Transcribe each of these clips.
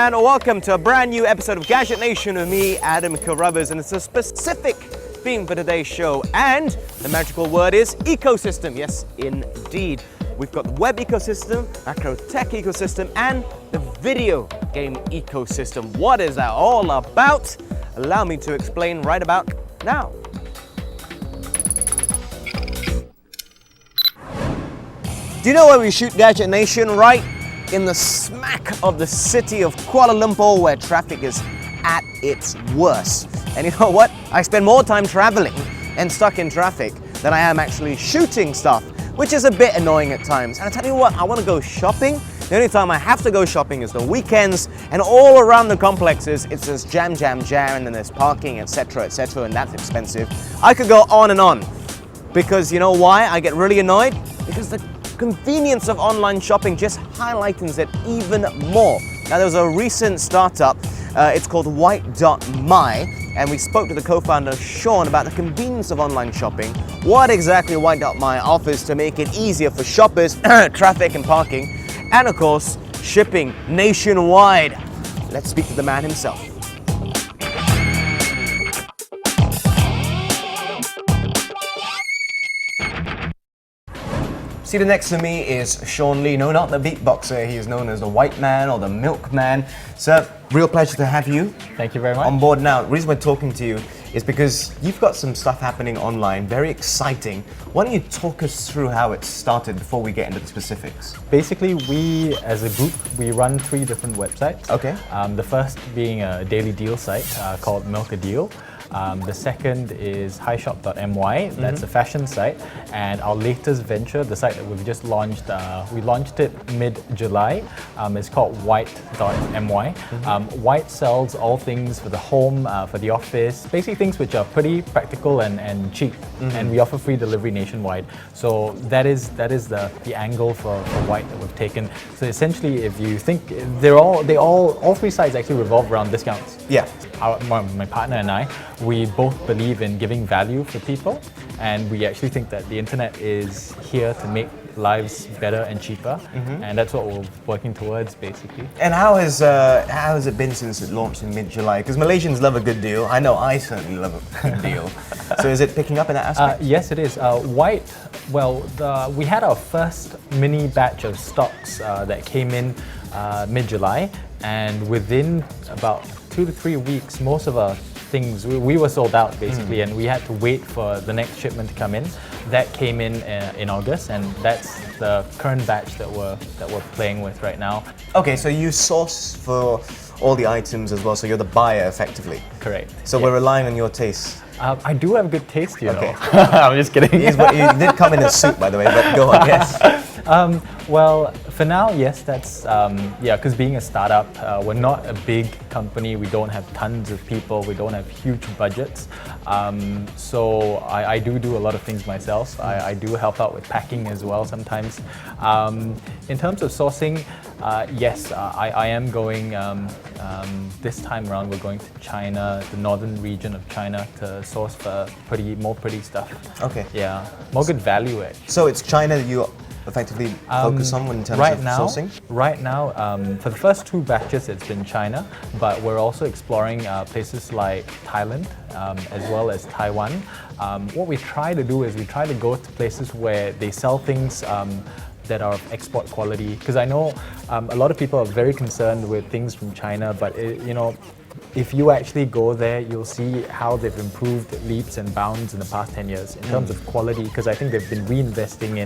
and welcome to a brand new episode of Gadget Nation with me, Adam Carruthers, and it's a specific theme for today's show, and the magical word is ecosystem. Yes, indeed. We've got the web ecosystem, macro tech ecosystem, and the video game ecosystem. What is that all about? Allow me to explain right about now. Do you know where we shoot Gadget Nation? Right in the smack of the city of Kuala Lumpur, where traffic is at its worst. And you know what? I spend more time traveling and stuck in traffic than I am actually shooting stuff, which is a bit annoying at times. And I tell you what, I want to go shopping. The only time I have to go shopping is the weekends, and all around the complexes it's just jam, and then there's parking, etc, and that's expensive. I could go on and on, because you know why I get really annoyed? Because the convenience of online shopping just highlights it even more. Now, there was a recent startup, it's called White.MY, and we spoke to the co-founder Shaun about the convenience of online shopping, what exactly White.MY offers to make it easier for shoppers, traffic and parking, and of course, shipping nationwide. Let's speak to the man himself. Seated next to me is Shaun Lee. No, not the beatboxer. He is known as the White Man or the Milkman. Sir, real pleasure to have you. Thank you very much. On board now. The reason we're talking to you is because you've got some stuff happening online, very exciting. Why don't you talk us through how it started before we get into the specifics? Basically, we as a group, we run 3 different websites. Okay. The first being a daily deal site called Milk a Deal. The second is highshop.my, that's a fashion site, and our latest venture, the site that we've just launched, we launched it mid-July, it's called White.MY. White sells all things for the home, for the office, basically things which are pretty practical and cheap, and we offer free delivery nationwide. So that is the angle for White that we've taken. So essentially, if you think, all 3 sites actually revolve around discounts. Yeah. My partner and I, we both believe in giving value for people, and we actually think that the internet is here to make lives better and cheaper, and that's what we're working towards, basically. And how has it been since it launched in mid-July? Because Malaysians love a good deal. I know I certainly love a good deal. So is it picking up in that aspect? Yes, it is. White, well, we had our first mini batch of stocks that came in mid-July, and within about 2 to 3 weeks, most of our things, we were sold out basically, and we had to wait for the next shipment to come in. That came in August, and that's the current batch that we're playing with right now. Okay, so you source for all the items as well, so you're the buyer effectively. Correct. So we're relying on your taste. I do have good taste, you know. Okay. I'm just kidding. You did come in a suit, by the way, but go on, yes. Well, for now, yes, that's, because being a startup, we're not a big company, we don't have tons of people, we don't have huge budgets. So I do a lot of things myself. I do help out with packing as well sometimes. In terms of sourcing, yes, I am going, this time around we're going to China, the northern region of China, to source for more pretty stuff. Okay. Yeah, more good value at. So it's China that you effectively focus on in terms of sourcing? Right now, for the first 2 batches, it's been China, but we're also exploring places like Thailand, as well as Taiwan. What we try to do is we try to go to places where they sell things that are of export quality, because I know a lot of people are very concerned with things from China, but if you actually go there, you'll see how they've improved leaps and bounds in the past 10 years in terms of quality, because I think they've been reinvesting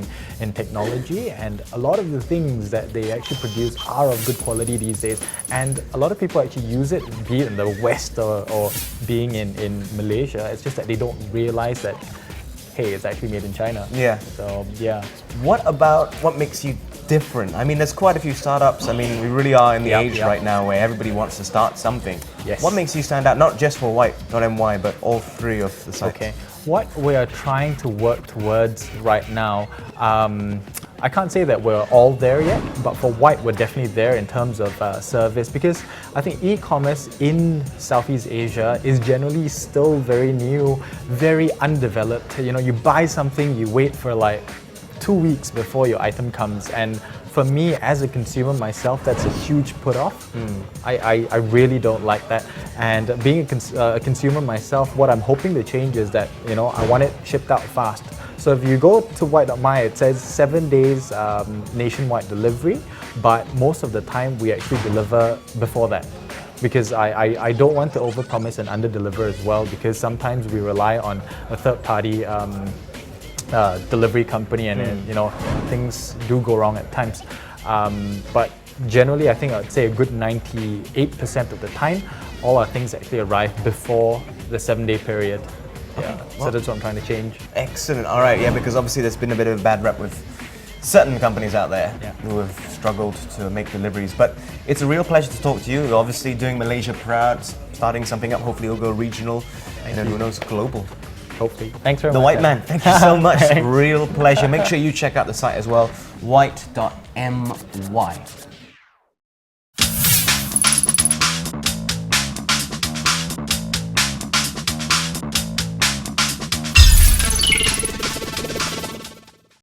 in technology, and a lot of the things that they actually produce are of good quality these days, and a lot of people actually use it, be it in the West or being in Malaysia. It's just that they don't realize that, hey, it's actually made in China. Yeah. So, yeah. What makes you different? I mean, there's quite a few startups. I mean, we really are in the age right now where everybody wants to start something. Yes. What makes you stand out, not just for White.MY, but all 3 of the sites? Okay. What we are trying to work towards right now, I can't say that we're all there yet, but for White, we're definitely there in terms of service, because I think e-commerce in Southeast Asia is generally still very new, very undeveloped. You know, you buy something, you wait for like 2 weeks before your item comes, and for me as a consumer myself, that's a huge put off. I really don't like that. And being a consumer myself, what I'm hoping to change is that, you know, I want it shipped out fast. So if you go to White.MY, it says 7 days nationwide delivery, but most of the time we actually deliver before that. Because I don't want to overpromise and underdeliver as well, because sometimes we rely on a third-party delivery company, and then, you know, things do go wrong at times. But generally, I think I'd say a good 98% of the time, all our things actually arrive before the 7-day period. Yeah, so that's what I'm trying to change. Excellent. All right, yeah, because obviously there's been a bit of a bad rep with certain companies out there who have struggled to make deliveries. But it's a real pleasure to talk to you. You're obviously doing Malaysia proud, starting something up. Hopefully it'll go regional, and then who knows, global. Hopefully. Thanks very much. The White Man, thank you so much. Real pleasure. Make sure you check out the site as well, White.MY.